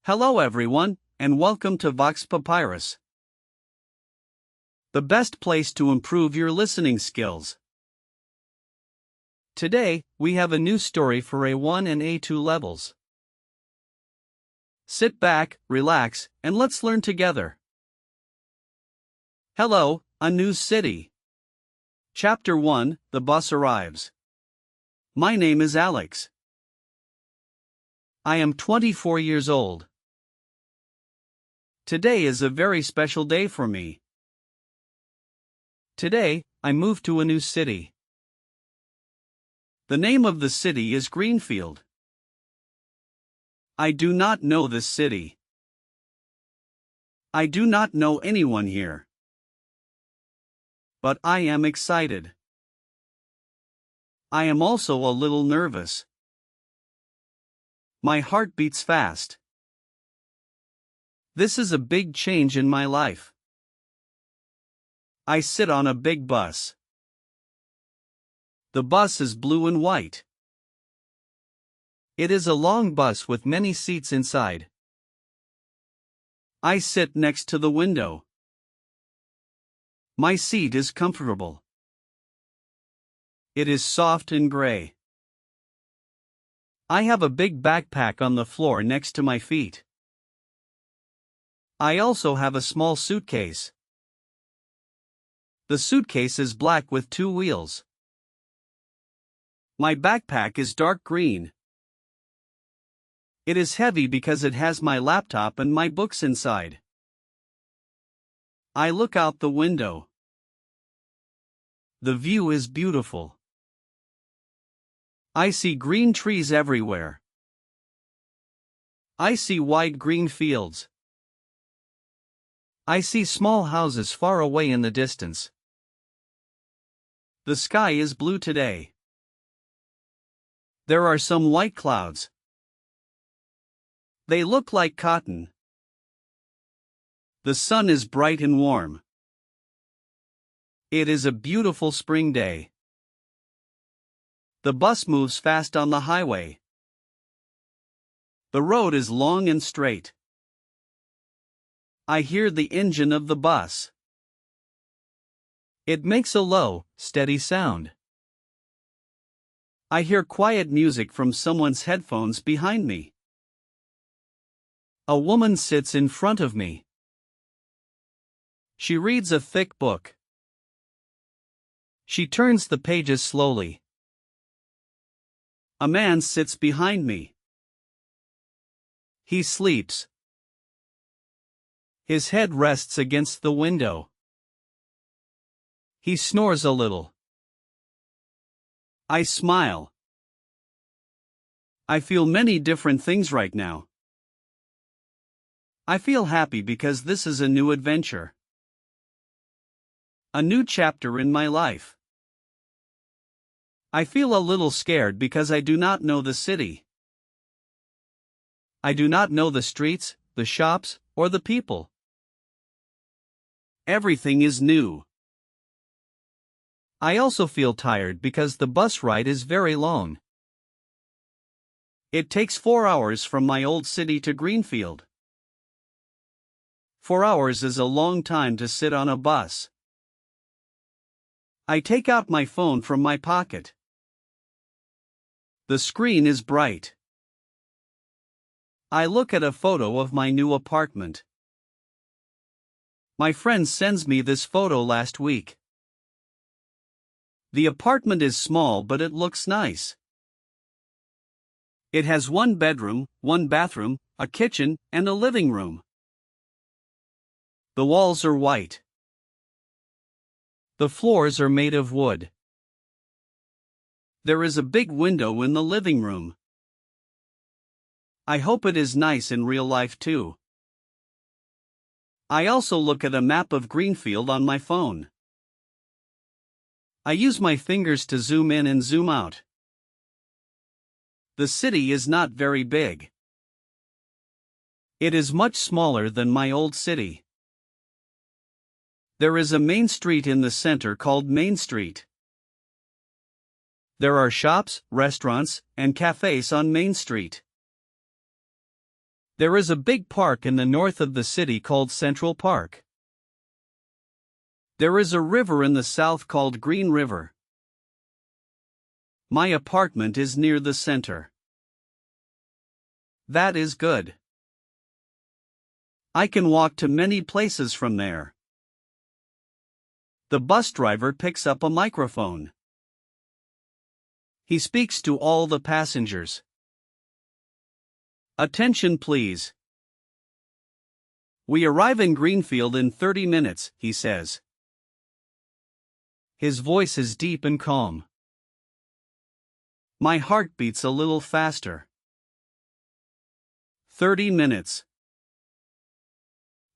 Hello everyone, and welcome to VoxPapyrus, the best place to improve your listening skills. Today, we have a new story for A1 and A2 levels. Sit back, relax, and let's learn together. Hello, a new city. Chapter 1, The Bus Arrives. My name is Alex. I am 24 years old. Today is a very special day for me. Today, I moved to a new city. The name of the city is Greenfield. I do not know this city. I do not know anyone here. But I am excited. I am also a little nervous. My heart beats fast. This is a big change in my life. I sit on a big bus. The bus is blue and white. It is a long bus with many seats inside. I sit next to the window. My seat is comfortable. It is soft and gray. I have a big backpack on the floor next to my feet. I also have a small suitcase. The suitcase is black with 2 wheels. My backpack is dark green. It is heavy because it has my laptop and my books inside. I look out the window. The view is beautiful. I see green trees everywhere. I see wide green fields. I see small houses far away in the distance. The sky is blue today. There are some white clouds. They look like cotton. The sun is bright and warm. It is a beautiful spring day. The bus moves fast on the highway. The road is long and straight. I hear the engine of the bus. It makes a low, steady sound. I hear quiet music from someone's headphones behind me. A woman sits in front of me. She reads a thick book. She turns the pages slowly. A man sits behind me. He sleeps. His head rests against the window. He snores a little. I smile. I feel many different things right now. I feel happy because this is a new adventure. A new chapter in my life. I feel a little scared because I do not know the city. I do not know the streets, the shops, or the people. Everything is new. I also feel tired because the bus ride is very long. It takes 4 hours from my old city to Greenfield. 4 hours is a long time to sit on a bus. I take out my phone from my pocket. The screen is bright. I look at a photo of my new apartment. My friend sends me this photo last week. The apartment is small but it looks nice. It has 1 bedroom, 1 bathroom, a kitchen, and a living room. The walls are white. The floors are made of wood. There is a big window in the living room. I hope it is nice in real life too. I also look at a map of Greenfield on my phone. I use my fingers to zoom in and zoom out. The city is not very big. It is much smaller than my old city. There is a main street in the center called Main Street. There are shops, restaurants, and cafes on Main Street. There is a big park in the north of the city called Central Park. There is a river in the south called Green River. My apartment is near the center. That is good. I can walk to many places from there. The bus driver picks up a microphone. He speaks to all the passengers. Attention please. We arrive in Greenfield in 30 minutes, he says. His voice is deep and calm. My heart beats a little faster. 30 minutes.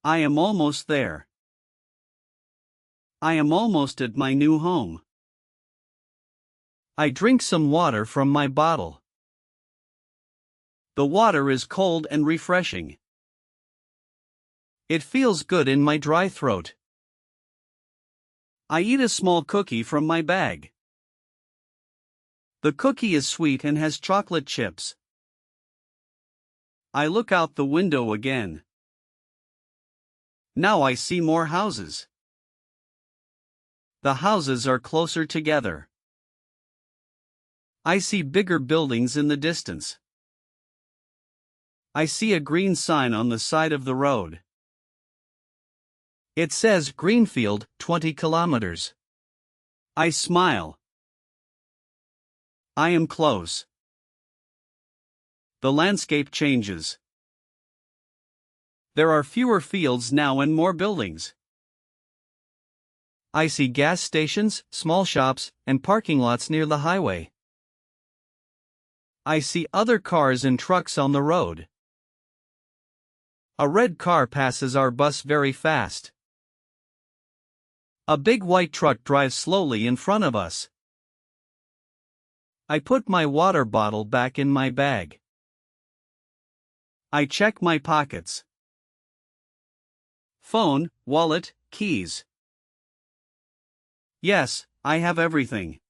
I am almost there. I am almost at my new home. I drink some water from my bottle. The water is cold and refreshing. It feels good in my dry throat. I eat a small cookie from my bag. The cookie is sweet and has chocolate chips. I look out the window again. Now I see more houses. The houses are closer together. I see bigger buildings in the distance. I see a green sign on the side of the road. It says Greenfield, 20 kilometers. I smile. I am close. The landscape changes. There are fewer fields now and more buildings. I see gas stations, small shops, and parking lots near the highway. I see other cars and trucks on the road. A red car passes our bus very fast. A big white truck drives slowly in front of us. I put my water bottle back in my bag. I check my pockets. Phone, wallet, keys. Yes, I have everything.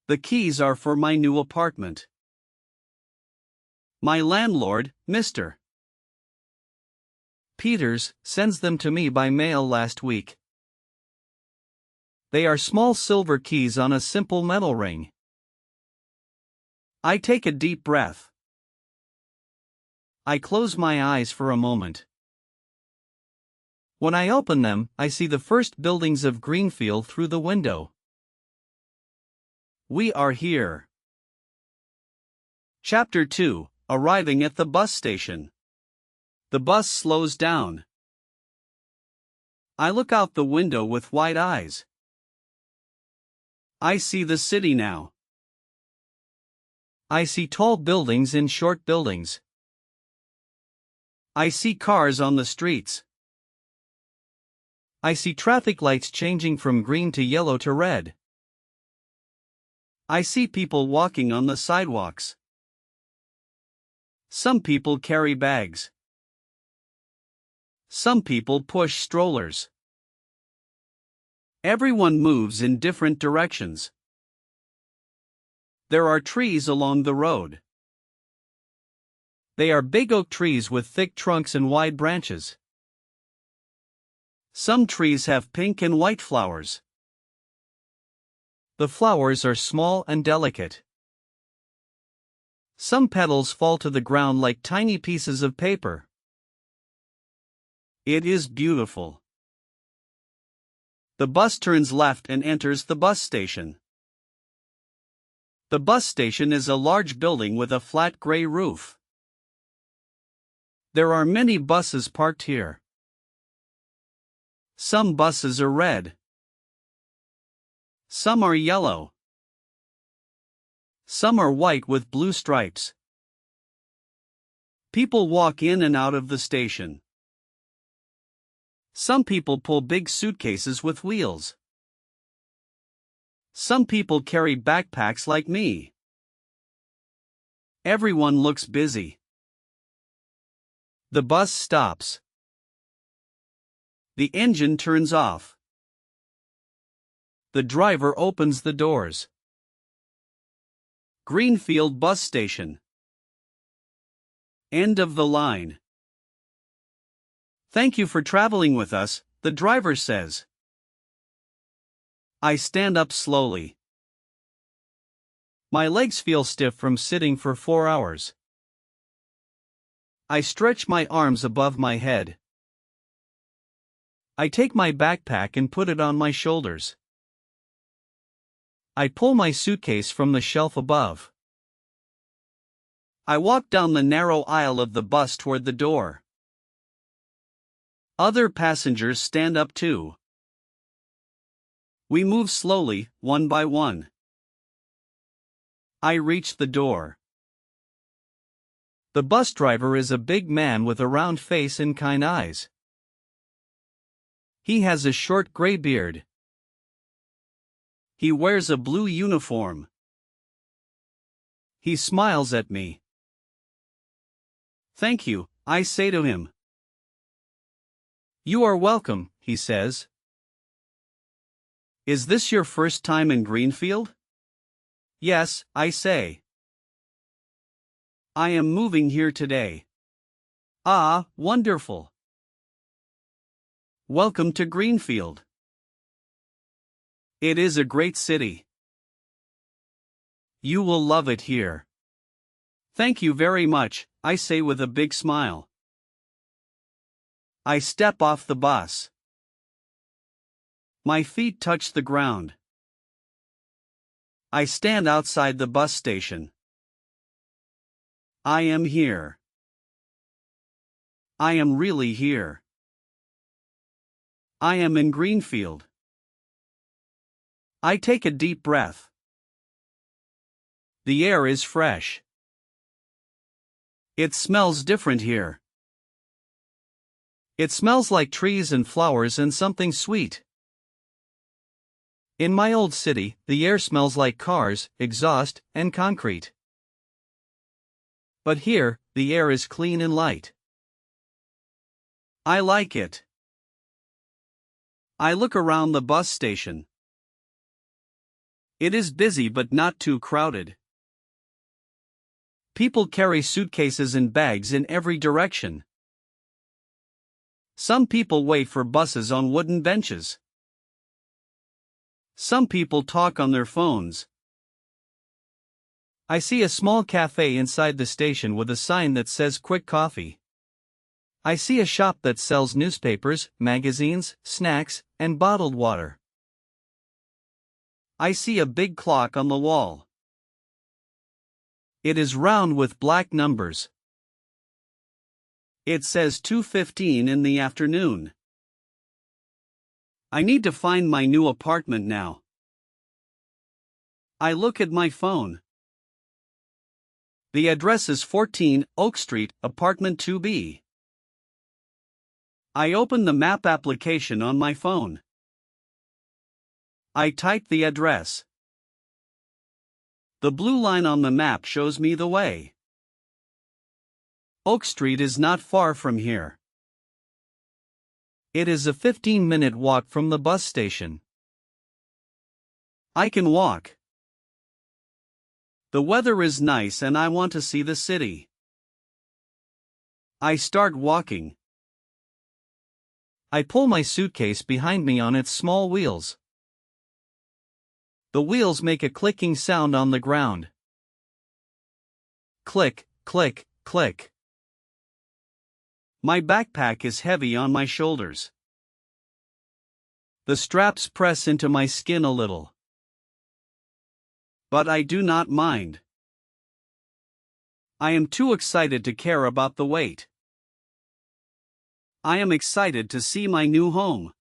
The keys are for my new apartment. My landlord, Mr. Peters, sends them to me by mail last week. They are small silver keys on a simple metal ring. I take a deep breath. I close my eyes for a moment. When I open them, I see the first buildings of Greenfield through the window. We are here. Chapter 2: Arriving at the bus station. The bus slows down. I look out the window with wide eyes. I see the city now. I see tall buildings and short buildings. I see cars on the streets. I see traffic lights changing from green to yellow to red. I see people walking on the sidewalks. Some people carry bags. Some people push strollers. Everyone moves in different directions. There are trees along the road. They are big oak trees with thick trunks and wide branches. Some trees have pink and white flowers. The flowers are small and delicate. Some petals fall to the ground like tiny pieces of paper. It is beautiful. The bus turns left and enters the bus station. The bus station is a large building with a flat gray roof. There are many buses parked here. Some buses are red. Some are yellow. Some are white with blue stripes. People walk in and out of the station. Some people pull big suitcases with wheels. Some people carry backpacks like me. Everyone looks busy. The bus stops. The engine turns off. The driver opens the doors. Greenfield Bus Station. End of the line. Thank you for traveling with us, the driver says. I stand up slowly. My legs feel stiff from sitting for 4 hours. I stretch my arms above my head. I take my backpack and put it on my shoulders. I pull my suitcase from the shelf above. I walk down the narrow aisle of the bus toward the door. Other passengers stand up too. We move slowly, one by one. I reach the door. The bus driver is a big man with a round face and kind eyes. He has a short gray beard. He wears a blue uniform. He smiles at me. Thank you, I say to him. You are welcome, he says. Is this your first time in Greenfield? Yes, I say. I am moving here today. Ah, wonderful. Welcome to Greenfield. It is a great city. You will love it here. Thank you very much, I say with a big smile. I step off the bus. My feet touch the ground. I stand outside the bus station. I am here. I am really here. I am in Greenfield. I take a deep breath. The air is fresh. It smells different here. It smells like trees and flowers and something sweet. In my old city, the air smells like cars, exhaust, and concrete. But here, the air is clean and light. I like it. I look around the bus station. It is busy but not too crowded. People carry suitcases and bags in every direction. Some people wait for buses on wooden benches. Some people talk on their phones. I see a small cafe inside the station with a sign that says Quick Coffee. I see a shop that sells newspapers, magazines, snacks, and bottled water. I see a big clock on the wall. It is round with black numbers. It says 2:15 in the afternoon. I need to find my new apartment now. I look at my phone. The address is 14 Oak Street, apartment 2B. I open the map application on my phone. I type the address. The blue line on the map shows me the way. Oak Street is not far from here. It is a 15-minute walk from the bus station. I can walk. The weather is nice and I want to see the city. I start walking. I pull my suitcase behind me on its small wheels. The wheels make a clicking sound on the ground. Click, click, click. My backpack is heavy on my shoulders. The straps press into my skin a little. But I do not mind. I am too excited to care about the weight. I am excited to see my new home.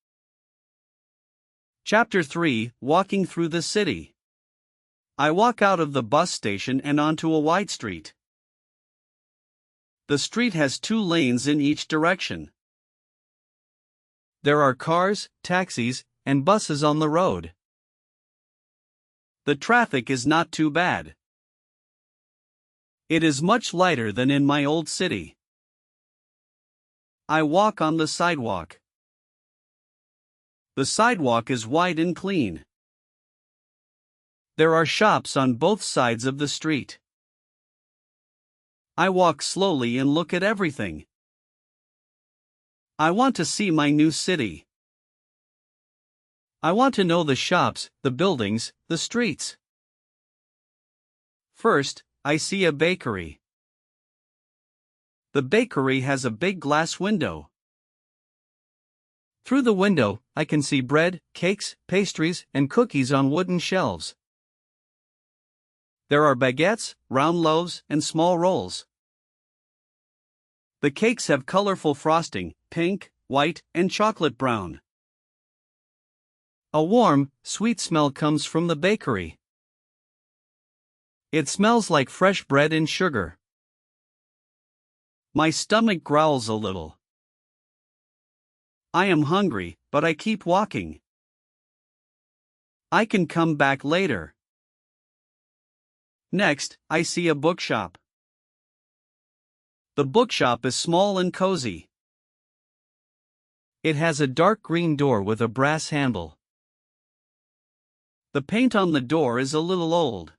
Chapter 3: Walking Through the City. I walk out of the bus station and onto a wide street. The street has 2 lanes in each direction. There are cars, taxis, and buses on the road. The traffic is not too bad. It is much lighter than in my old city. I walk on the sidewalk. The sidewalk is wide and clean. There are shops on both sides of the street. I walk slowly and look at everything. I want to see my new city. I want to know the shops, the buildings, the streets. First, I see a bakery. The bakery has a big glass window. Through the window, I can see bread, cakes, pastries, and cookies on wooden shelves. There are baguettes, round loaves, and small rolls. The cakes have colorful frosting, pink, white, and chocolate brown. A warm, sweet smell comes from the bakery. It smells like fresh bread and sugar. My stomach growls a little. I am hungry, but I keep walking. I can come back later. Next, I see a bookshop. The bookshop is small and cozy. It has a dark green door with a brass handle. The paint on the door is a little old.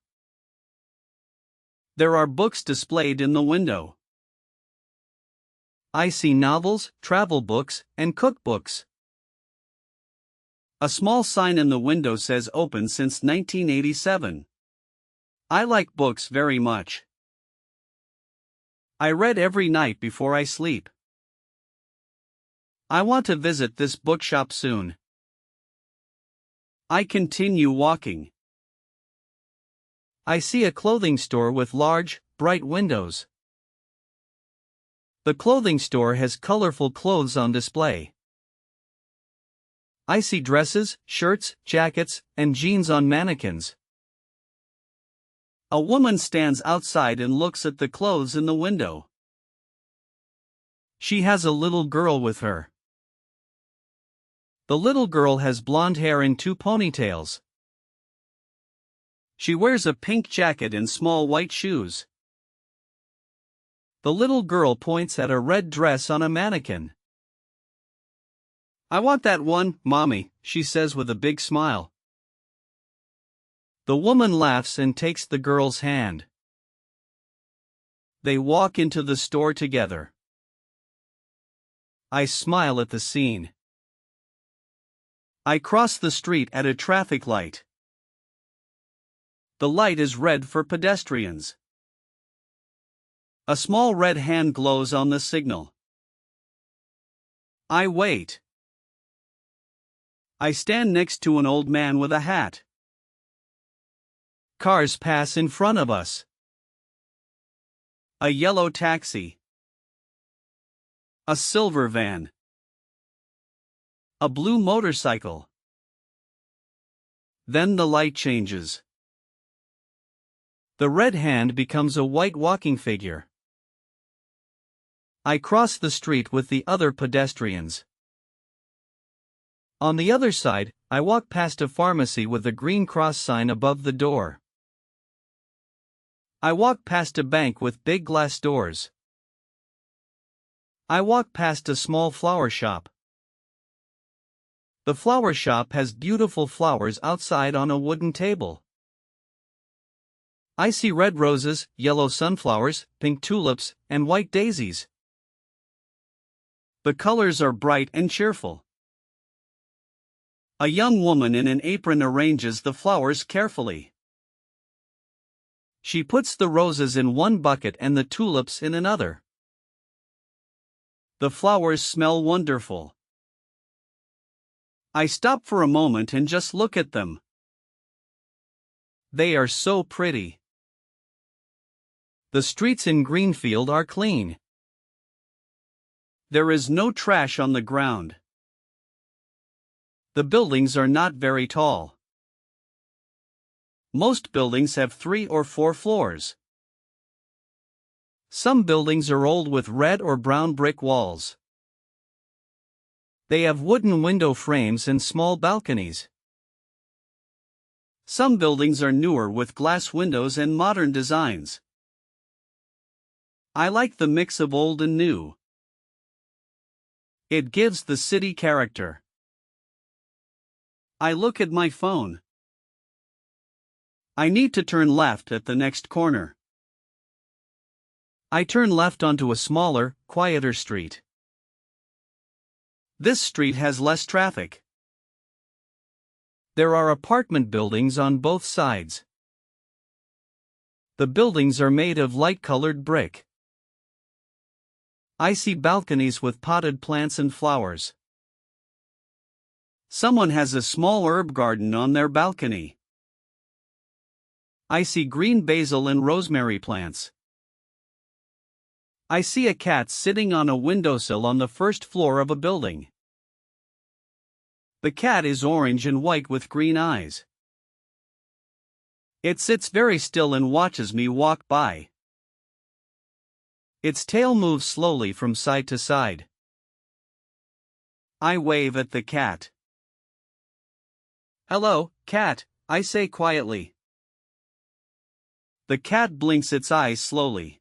There are books displayed in the window. I see novels, travel books, and cookbooks. A small sign in the window says open since 1987. I like books very much. I read every night before I sleep. I want to visit this bookshop soon. I continue walking. I see a clothing store with large, bright windows. The clothing store has colorful clothes on display. I see dresses, shirts, jackets, and jeans on mannequins. A woman stands outside and looks at the clothes in the window. She has a little girl with her. The little girl has blonde hair and 2 ponytails. She wears a pink jacket and small white shoes. The little girl points at a red dress on a mannequin. I want that one, Mommy, she says with a big smile. The woman laughs and takes the girl's hand. They walk into the store together. I smile at the scene. I cross the street at a traffic light. The light is red for pedestrians. A small red hand glows on the signal. I wait. I stand next to an old man with a hat. Cars pass in front of us. A yellow taxi. A silver van. A blue motorcycle. Then the light changes. The red hand becomes a white walking figure. I cross the street with the other pedestrians. On the other side, I walk past a pharmacy with a green cross sign above the door. I walk past a bank with big glass doors. I walk past a small flower shop. The flower shop has beautiful flowers outside on a wooden table. I see red roses, yellow sunflowers, pink tulips, and white daisies. The colors are bright and cheerful. A young woman in an apron arranges the flowers carefully. She puts the roses in one bucket and the tulips in another. The flowers smell wonderful. I stop for a moment and just look at them. They are so pretty. The streets in Greenfield are clean. There is no trash on the ground. The buildings are not very tall. Most buildings have 3 or 4 floors. Some buildings are old with red or brown brick walls. They have wooden window frames and small balconies. Some buildings are newer with glass windows and modern designs. I like the mix of old and new. It gives the city character. I look at my phone. I need to turn left at the next corner. I turn left onto a smaller, quieter street. This street has less traffic. There are apartment buildings on both sides. The buildings are made of light-colored brick. I see balconies with potted plants and flowers. Someone has a small herb garden on their balcony. I see green basil and rosemary plants. I see a cat sitting on a windowsill on the first floor of a building. The cat is orange and white with green eyes. It sits very still and watches me walk by. Its tail moves slowly from side to side. I wave at the cat. "Hello, cat," I say quietly. The cat blinks its eyes slowly.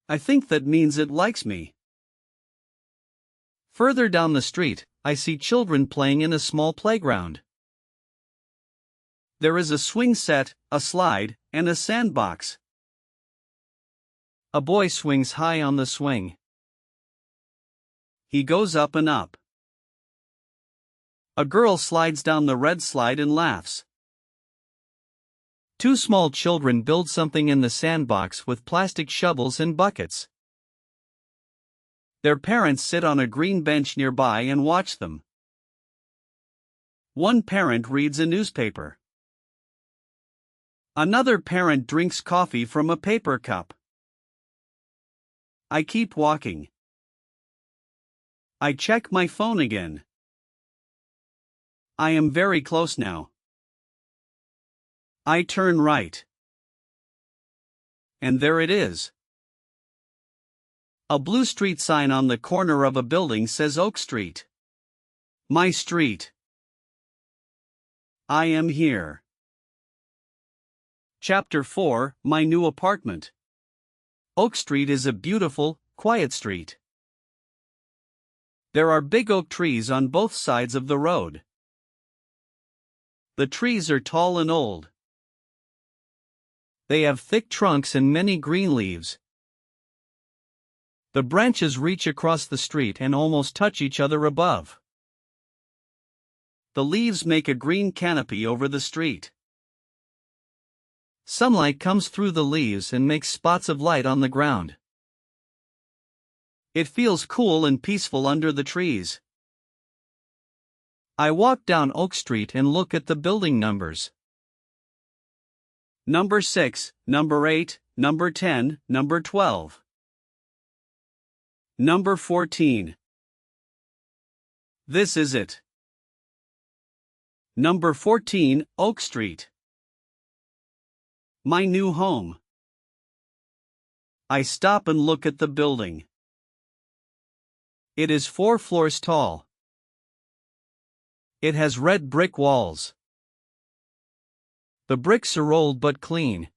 I think that means it likes me. Further down the street, I see children playing in a small playground. There is a swing set, a slide, and a sandbox. A boy swings high on the swing. He goes up and up. A girl slides down the red slide and laughs. Two small children build something in the sandbox with plastic shovels and buckets. Their parents sit on a green bench nearby and watch them. One parent reads a newspaper. Another parent drinks coffee from a paper cup. I keep walking. I check my phone again. I am very close now. I turn right. And there it is. A blue street sign on the corner of a building says Oak Street. My street. I am here. Chapter 4, My New Apartment. Oak Street is a beautiful, quiet street. There are big oak trees on both sides of the road. The trees are tall and old. They have thick trunks and many green leaves. The branches reach across the street and almost touch each other above. The leaves make a green canopy over the street. Sunlight comes through the leaves and makes spots of light on the ground. It feels cool and peaceful under the trees. I walk down Oak Street and look at the building numbers. Number 6, number 8, number 10, number 12. Number 14. This is it. Number 14, Oak Street. My new home. I stop and look at the building. It is 4 floors tall. It has red brick walls. The bricks are old but clean.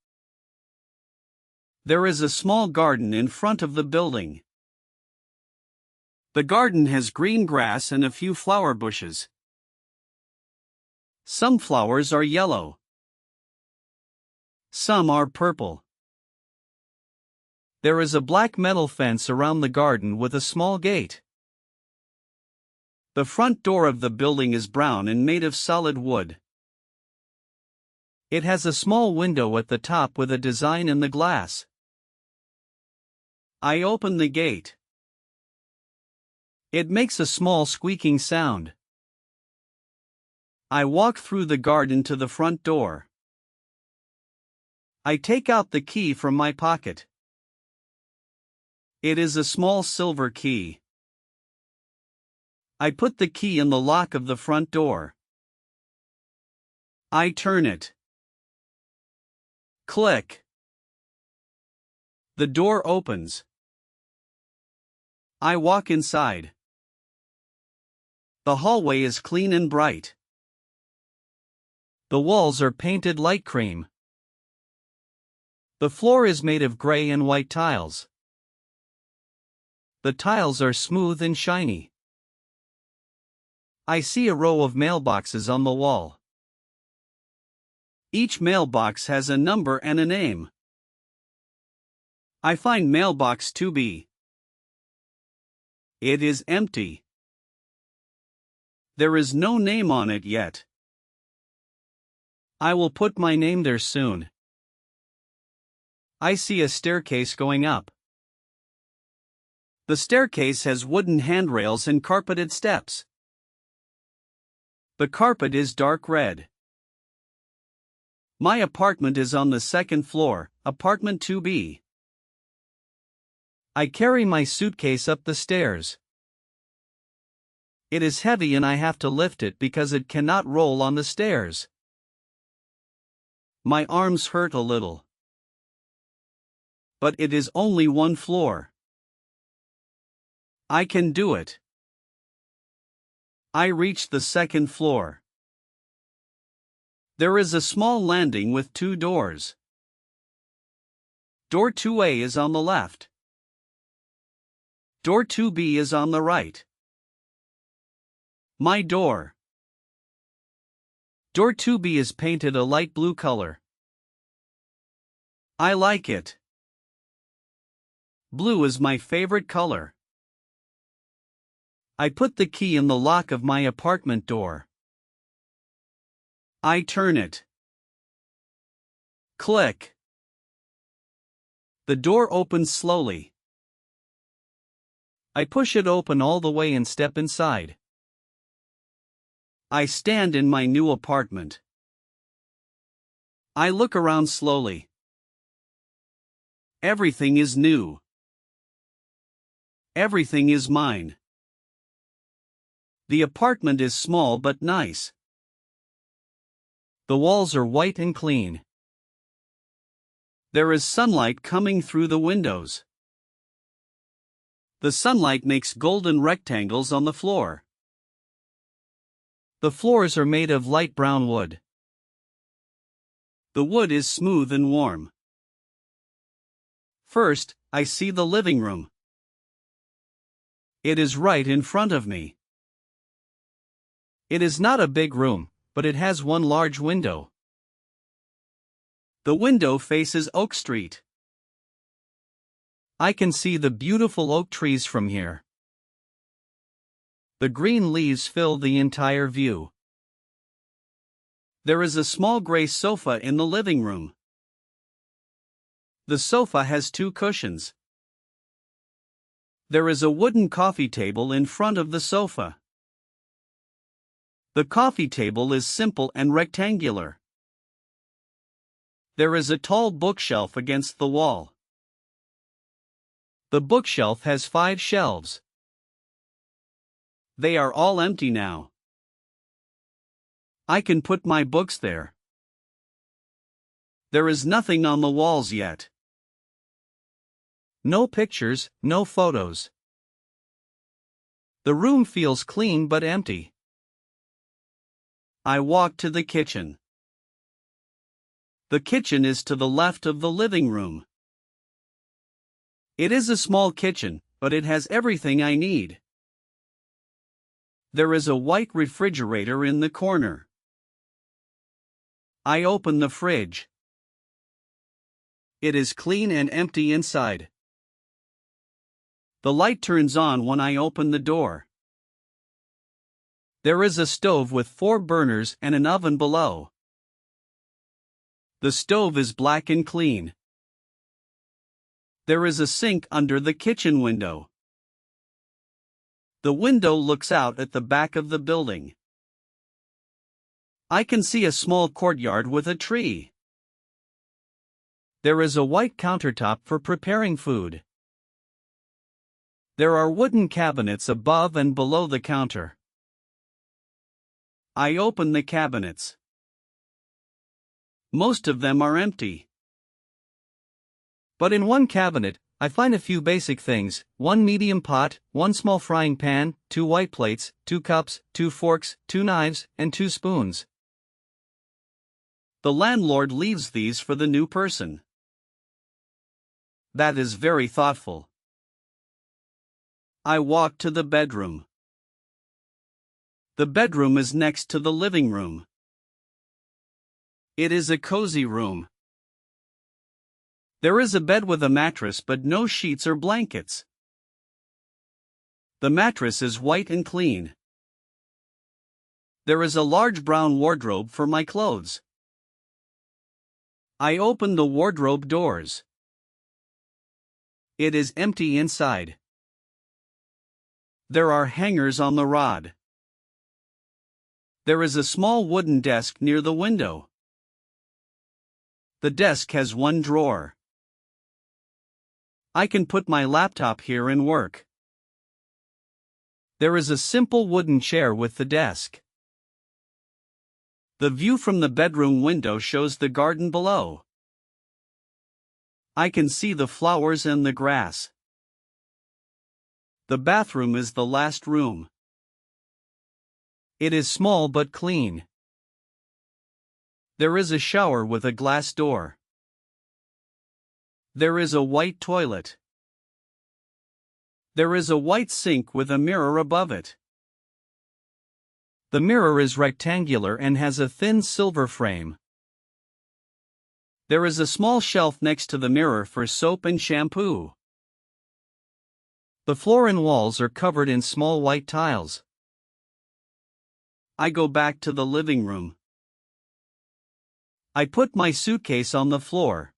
There is a small garden in front of the building. The garden has green grass and a few flower bushes. Some flowers are yellow. Some are purple. There is a black metal fence around the garden with a small gate. The front door of the building is brown and made of solid wood. It has a small window at the top with a design in the glass. I open the gate. It makes a small squeaking sound. I walk through the garden to the front door. I take out the key from my pocket. It is a small silver key. I put the key in the lock of the front door. I turn it. Click. The door opens. I walk inside. The hallway is clean and bright. The walls are painted light cream. The floor is made of gray and white tiles. The tiles are smooth and shiny. I see a row of mailboxes on the wall. Each mailbox has a number and a name. I find mailbox 2B. It is empty. There is no name on it yet. I will put my name there soon. I see a staircase going up. The staircase has wooden handrails and carpeted steps. The carpet is dark red. My apartment is on the second floor, apartment 2B. I carry my suitcase up the stairs. It is heavy and I have to lift it because it cannot roll on the stairs. My arms hurt a little. But it is only one floor. I can do it. I reach the second floor. There is a small landing with 2 doors. Door 2A is on the left. Door 2B is on the right. My door. Door 2B is painted a light blue color. I like it. Blue is my favorite color. I put the key in the lock of my apartment door. I turn it. Click. The door opens slowly. I push it open all the way and step inside. I stand in my new apartment. I look around slowly. Everything is new. Everything is mine. The apartment is small but nice. The walls are white and clean. There is sunlight coming through the windows. The sunlight makes golden rectangles on the floor. The floors are made of light brown wood. The wood is smooth and warm. First, I see the living room. It is right in front of me. It is not a big room, but it has one large window. The window faces Oak Street. I can see the beautiful oak trees from here. The green leaves fill the entire view. There is a small gray sofa in the living room. The sofa has 2 cushions. There is a wooden coffee table in front of the sofa. The coffee table is simple and rectangular. There is a tall bookshelf against the wall. The bookshelf has 5 shelves. They are all empty now. I can put my books there. There is nothing on the walls yet. No pictures, no photos. The room feels clean but empty. I walk to the kitchen. The kitchen is to the left of the living room. It is a small kitchen, but it has everything I need. There is a white refrigerator in the corner. I open the fridge. It is clean and empty inside. The light turns on when I open the door. There is a stove with 4 burners and an oven below. The stove is black and clean. There is a sink under the kitchen window. The window looks out at the back of the building. I can see a small courtyard with a tree. There is a white countertop for preparing food. There are wooden cabinets above and below the counter. I open the cabinets. Most of them are empty. But in one cabinet, I find a few basic things: 1 medium pot, 1 small frying pan, 2 white plates, 2 cups, 2 forks, 2 knives, and 2 spoons. The landlord leaves these for the new person. That is very thoughtful. I walk to the bedroom. The bedroom is next to the living room. It is a cozy room. There is a bed with a mattress but no sheets or blankets. The mattress is white and clean. There is a large brown wardrobe for my clothes. I open the wardrobe doors. It is empty inside. There are hangers on the rod. There is a small wooden desk near the window. The desk has one drawer. I can put my laptop here and work. There is a simple wooden chair with the desk. The view from the bedroom window shows the garden below. I can see the flowers and the grass. The bathroom is the last room. It is small but clean. There is a shower with a glass door. There is a white toilet. There is a white sink with a mirror above it. The mirror is rectangular and has a thin silver frame. There is a small shelf next to the mirror for soap and shampoo. The floor and walls are covered in small white tiles. I go back to the living room. I put my suitcase on the floor.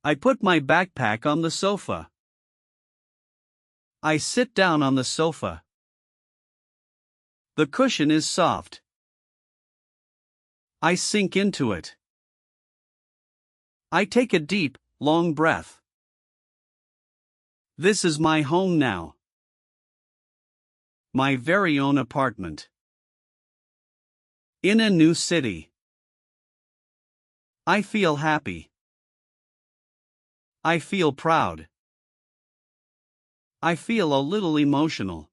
I put my backpack on the sofa. I sit down on the sofa. The cushion is soft. I sink into it. I take a deep, long breath. This is my home now. My very own apartment. In a new city. I feel happy. I feel proud. I feel a little emotional.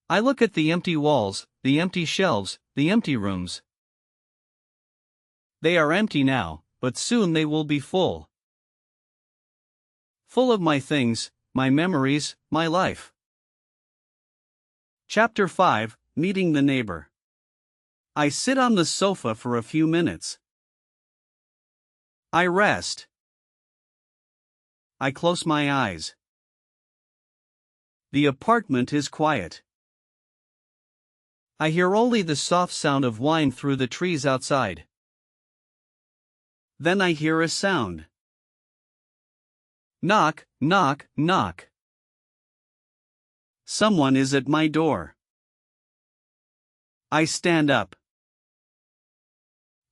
I look at the empty walls, the empty shelves, the empty rooms. They are empty now, but soon they will be full. Full of my things, my memories, my life. Chapter 5, Meeting the Neighbor. I sit on the sofa for a few minutes. I rest. I close my eyes. The apartment is quiet. I hear only the soft sound of wind through the trees outside. Then I hear a sound. Knock, knock, knock. Someone is at my door. I stand up.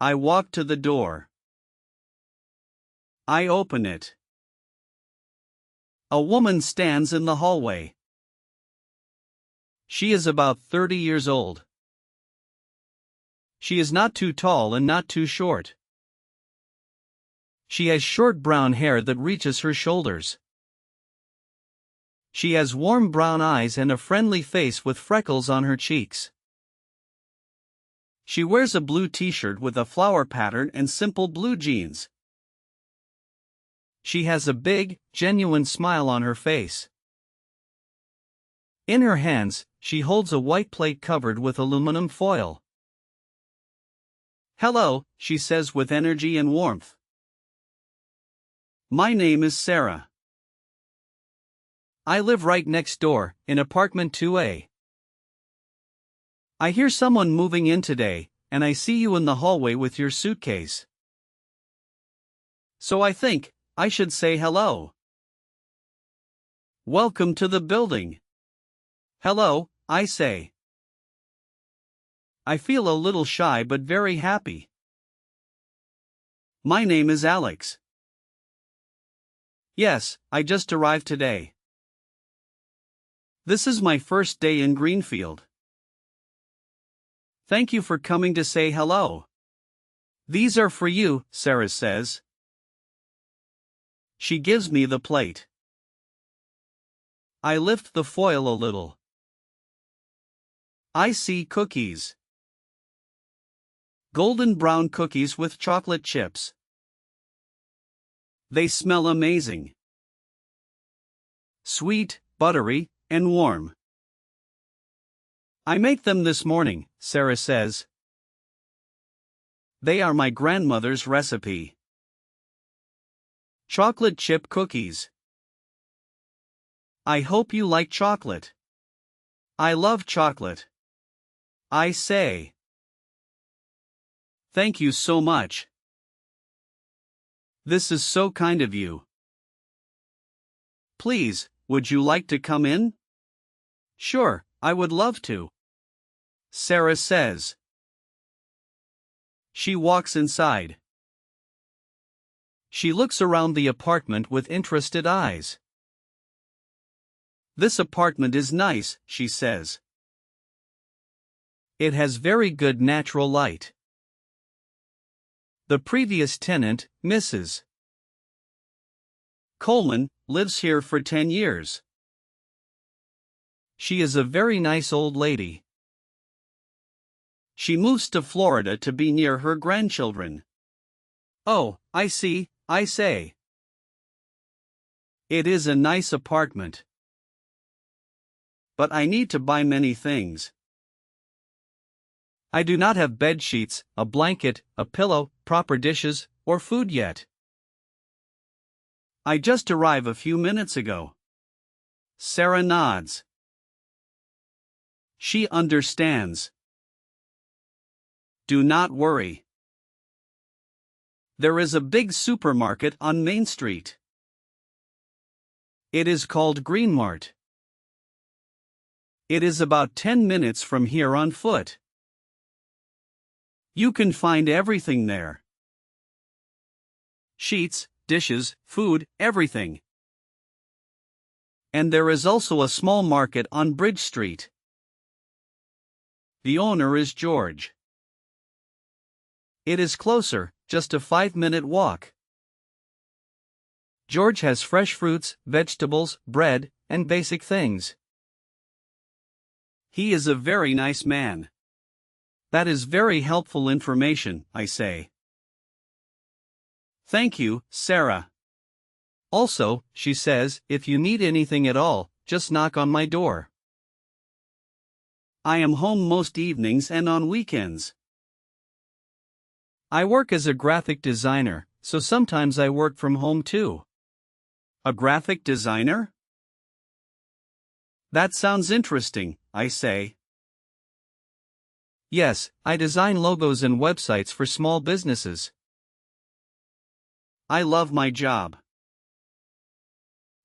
I walk to the door. I open it. A woman stands in the hallway. She is about 30 years old. She is not too tall and not too short. She has short brown hair that reaches her shoulders. She has warm brown eyes and a friendly face with freckles on her cheeks. She wears a blue t-shirt with a flower pattern and simple blue jeans. She has a big, genuine smile on her face. In her hands, she holds a white plate covered with aluminum foil. "Hello," she says with energy and warmth. "My name is Sarah. I live right next door, in apartment 2A. I hear someone moving in today, and I see you in the hallway with your suitcase. So I think I should say hello. Welcome to the building." "Hello," I say. I feel a little shy but very happy. "My name is Alex." "Yes, I just arrived today. This is my first day in Greenfield." "Thank you for coming to say hello." "These are for you," Sarah says. She gives me the plate. I lift the foil a little. I see cookies. Golden brown cookies with chocolate chips. They smell amazing. Sweet, buttery, and warm. "I make them this morning," Sarah says. "They are my grandmother's recipe." Chocolate chip cookies. I hope you like chocolate. I love chocolate. I say. Thank you so much. This is so kind of you. Please, would you like to come in? Sure, I would love to. Sarah says. She walks inside. She looks around the apartment with interested eyes. This apartment is nice, she says. It has very good natural light. The previous tenant, Mrs. Coleman, lives here for 10 years. She is a very nice old lady. She moves to Florida to be near her grandchildren. Oh, I see, I say. It is a nice apartment. But I need to buy many things. I do not have bed sheets, a blanket, a pillow, proper dishes, or food yet. I just arrived a few minutes ago. Sarah nods. She understands. Do not worry. There is a big supermarket on Main Street. It is called Greenmart. It is about 10 minutes from here on foot. You can find everything there. Sheets, dishes, food, everything. And there is also a small market on Bridge Street. The owner is George. It is closer, just a 5-minute walk. George has fresh fruits, vegetables, bread, and basic things. He is a very nice man. That is very helpful information, I say. Thank you, Sarah. Also, she says, if you need anything at all, just knock on my door. I am home most evenings and on weekends. I work as a graphic designer, so sometimes I work from home too. A graphic designer? That sounds interesting, I say. Yes, I design logos and websites for small businesses. I love my job.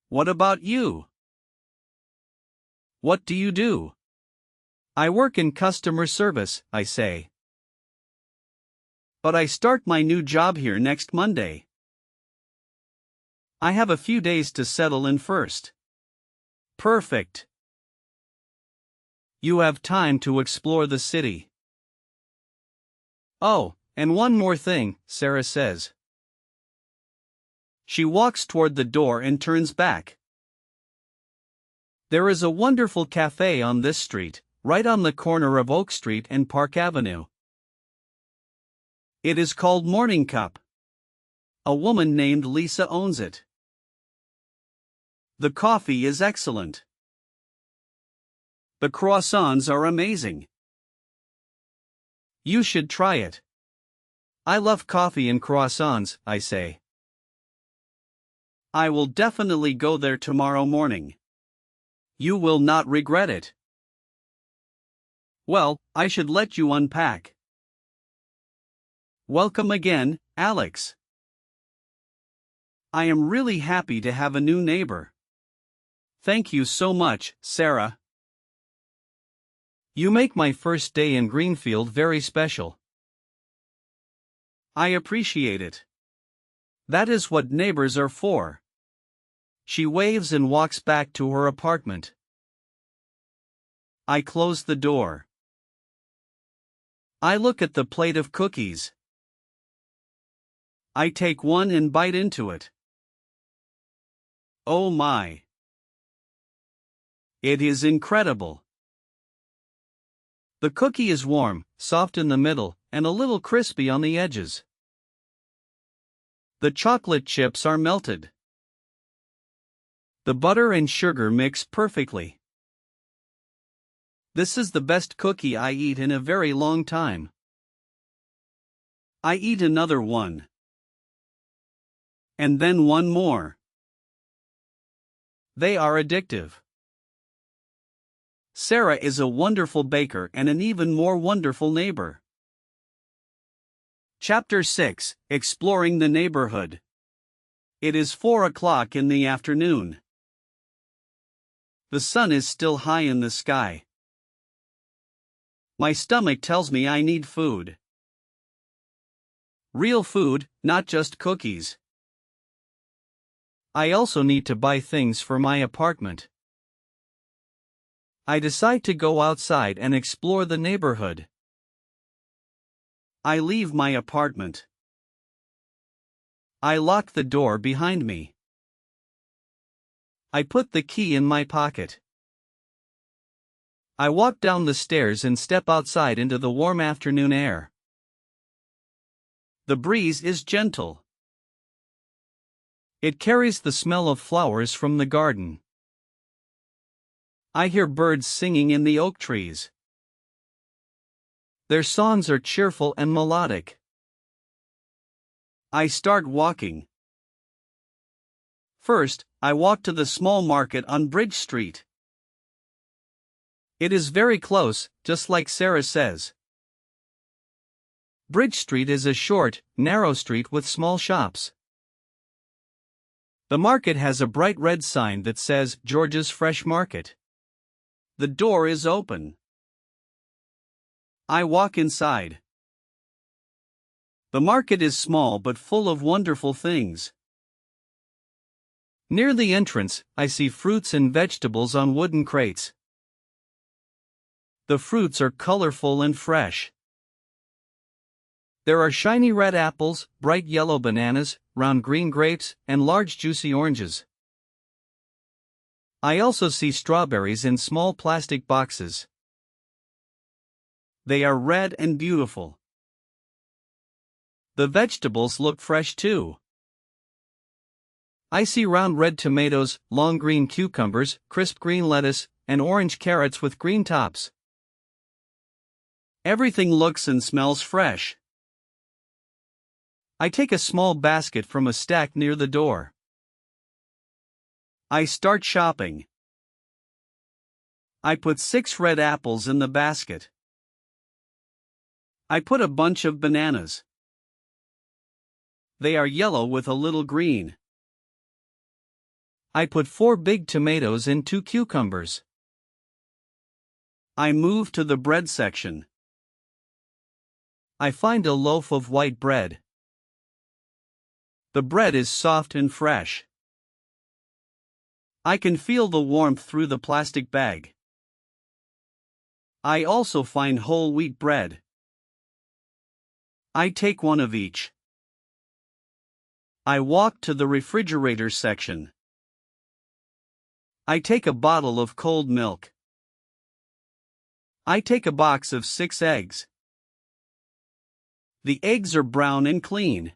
What about you? What do you do? I work in customer service, I say. But I start my new job here next Monday. I have a few days to settle in first. Perfect. You have time to explore the city. Oh, and one more thing, Sarah says. She walks toward the door and turns back. There is a wonderful cafe on this street, right on the corner of Oak Street and Park Avenue. It is called Morning Cup. A woman named Lisa owns it. The coffee is excellent. The croissants are amazing. You should try it. I love coffee and croissants, I say. I will definitely go there tomorrow morning. You will not regret it. Well, I should let you unpack. Welcome again, Alex. I am really happy to have a new neighbor. Thank you so much, Sarah. You make my first day in Greenfield very special. I appreciate it. That is what neighbors are for. She waves and walks back to her apartment. I close the door. I look at the plate of cookies. I take one and bite into it. Oh my! It is incredible. The cookie is warm, soft in the middle, and a little crispy on the edges. The chocolate chips are melted. The butter and sugar mix perfectly. This is the best cookie I eat in a very long time. I eat another one. And then one more. They are addictive. Sarah is a wonderful baker and an even more wonderful neighbor. Chapter 6: Exploring the Neighborhood. It is 4 o'clock in the afternoon. The sun is still high in the sky. My stomach tells me I need food. Real food, not just cookies. I also need to buy things for my apartment. I decide to go outside and explore the neighborhood. I leave my apartment. I lock the door behind me. I put the key in my pocket. I walk down the stairs and step outside into the warm afternoon air. The breeze is gentle. It carries the smell of flowers from the garden. I hear birds singing in the oak trees. Their songs are cheerful and melodic. I start walking. First, I walk to the small market on Bridge Street. It is very close, just like Sarah says. Bridge Street is a short, narrow street with small shops. The market has a bright red sign that says George's Fresh Market. The door is open. I walk inside. The market is small but full of wonderful things. Near the entrance, I see fruits and vegetables on wooden crates. The fruits are colorful and fresh. There are shiny red apples, bright yellow bananas, round green grapes, and large juicy oranges. I also see strawberries in small plastic boxes. They are red and beautiful. The vegetables look fresh too. I see round red tomatoes, long green cucumbers, crisp green lettuce, and orange carrots with green tops. Everything looks and smells fresh. I take a small basket from a stack near the door. I start shopping. I put 6 red apples in the basket. I put a bunch of bananas. They are yellow with a little green. I put 4 big tomatoes and 2 cucumbers. I move to the bread section. I find a loaf of white bread. The bread is soft and fresh. I can feel the warmth through the plastic bag. I also find whole wheat bread. I take one of each. I walk to the refrigerator section. I take a bottle of cold milk. I take a box of 6 eggs. The eggs are brown and clean.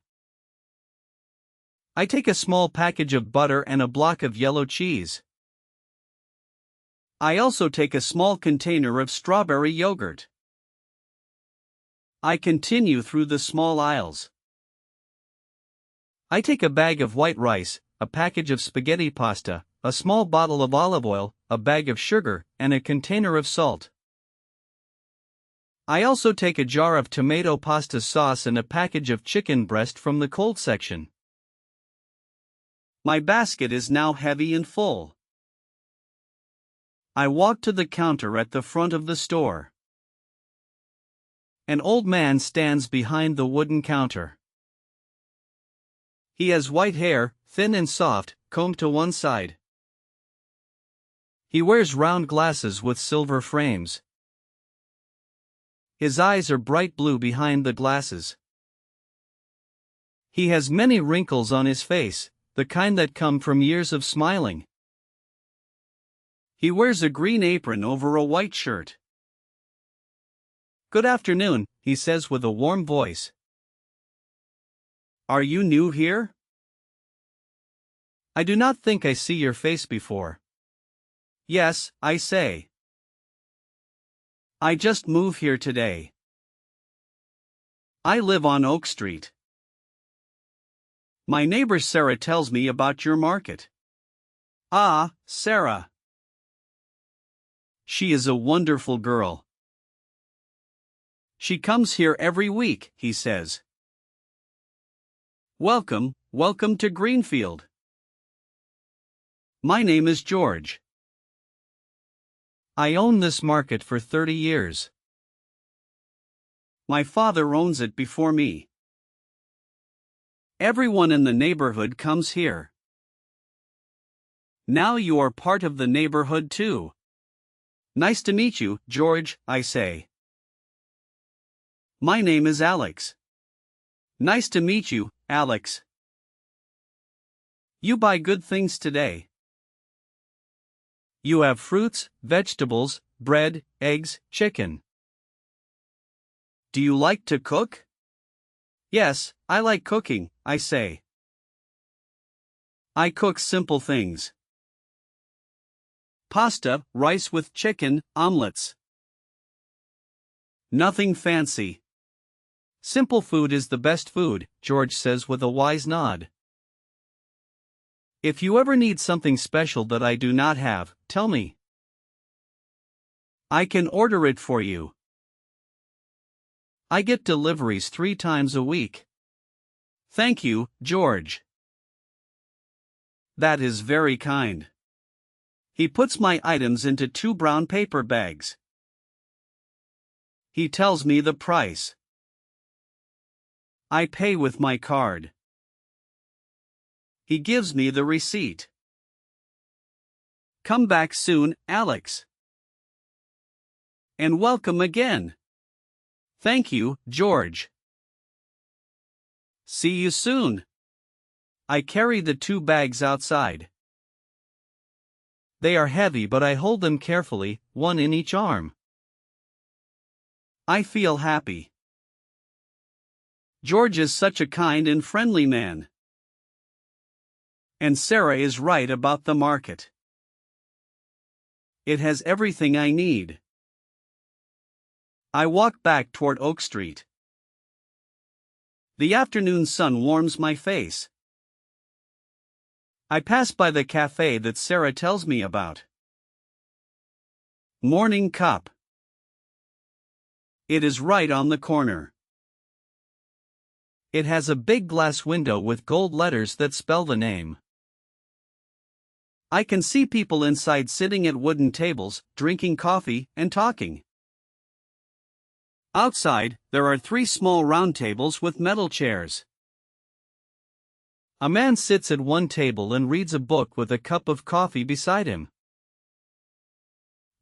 I take a small package of butter and a block of yellow cheese. I also take a small container of strawberry yogurt. I continue through the small aisles. I take a bag of white rice, a package of spaghetti pasta, a small bottle of olive oil, a bag of sugar, and a container of salt. I also take a jar of tomato pasta sauce and a package of chicken breast from the cold section. My basket is now heavy and full. I walk to the counter at the front of the store. An old man stands behind the wooden counter. He has white hair, thin and soft, combed to one side. He wears round glasses with silver frames. His eyes are bright blue behind the glasses. He has many wrinkles on his face, the kind that come from years of smiling. He wears a green apron over a white shirt. "Good afternoon," he says with a warm voice. "Are you new here?" "I do not think I see your face before." "Yes," I say. "I just moved here today. I live on Oak Street." My neighbor Sarah tells me about your market. Ah, Sarah. She is a wonderful girl. She comes here every week, he says. Welcome, welcome to Greenfield. My name is George. I own this market for 30 years. My father owns it before me. Everyone in the neighborhood comes here. Now you are part of the neighborhood too. Nice to meet you, George, I say. My name is Alex. Nice to meet you, Alex. You buy good things today. You have fruits, vegetables, bread, eggs, chicken. Do you like to cook? Yes, I like cooking, I say. I cook simple things. Pasta, rice with chicken, omelets. Nothing fancy. Simple food is the best food, George says with a wise nod. If you ever need something special that I do not have, tell me. I can order it for you. I get deliveries 3 times a week. Thank you, George. That is very kind. He puts my items into 2 brown paper bags. He tells me the price. I pay with my card. He gives me the receipt. Come back soon, Alex. And welcome again. Thank you, George. See you soon. I carry the 2 bags outside. They are heavy, but I hold them carefully, one in each arm. I feel happy. George is such a kind and friendly man. And Sarah is right about the market. It has everything I need. I walk back toward Oak Street. The afternoon sun warms my face. I pass by the cafe that Sarah tells me about. Morning Cup. It is right on the corner. It has a big glass window with gold letters that spell the name. I can see people inside sitting at wooden tables, drinking coffee and talking. Outside, there are 3 small round tables with metal chairs. A man sits at one table and reads a book with a cup of coffee beside him.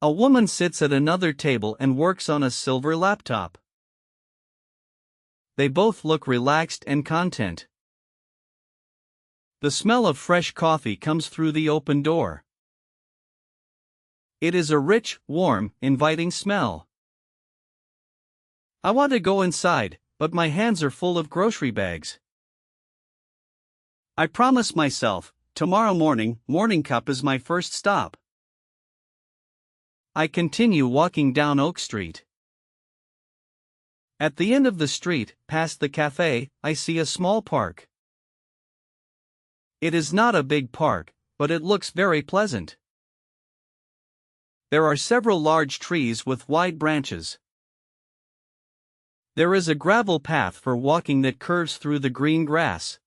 A woman sits at another table and works on a silver laptop. They both look relaxed and content. The smell of fresh coffee comes through the open door. It is a rich, warm, inviting smell. I want to go inside, but my hands are full of grocery bags. I promise myself, tomorrow morning cup is my first stop. I continue walking down Oak Street. At the end of the street, past the cafe, I see a small park. It is not a big park, but it looks very pleasant. There are several large trees with wide branches. There is a gravel path for walking that curves through the green grass.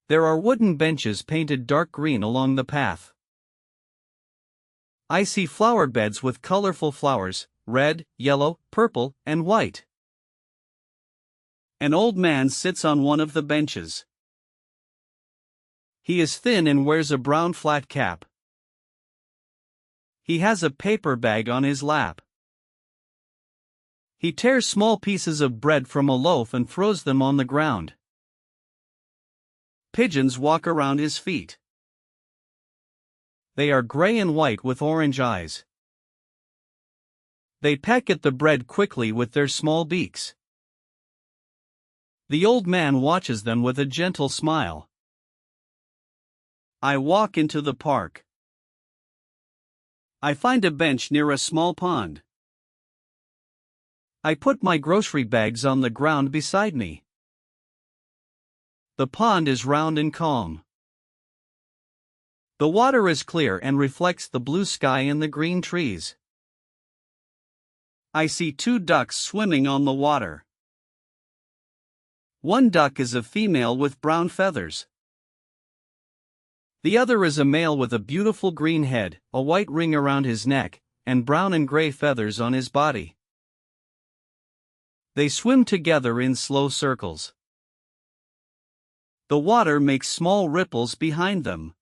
There are wooden benches painted dark green along the path. I see flower beds with colorful flowers, red, yellow, purple, and white. An old man sits on one of the benches. He is thin and wears a brown flat cap. He has a paper bag on his lap. He tears small pieces of bread from a loaf and throws them on the ground. Pigeons walk around his feet. They are gray and white with orange eyes. They peck at the bread quickly with their small beaks. The old man watches them with a gentle smile. I walk into the park. I find a bench near a small pond. I put my grocery bags on the ground beside me. The pond is round and calm. The water is clear and reflects the blue sky and the green trees. I see 2 ducks swimming on the water. One duck is a female with brown feathers. The other is a male with a beautiful green head, a white ring around his neck, and brown and gray feathers on his body. They swim together in slow circles. The water makes small ripples behind them.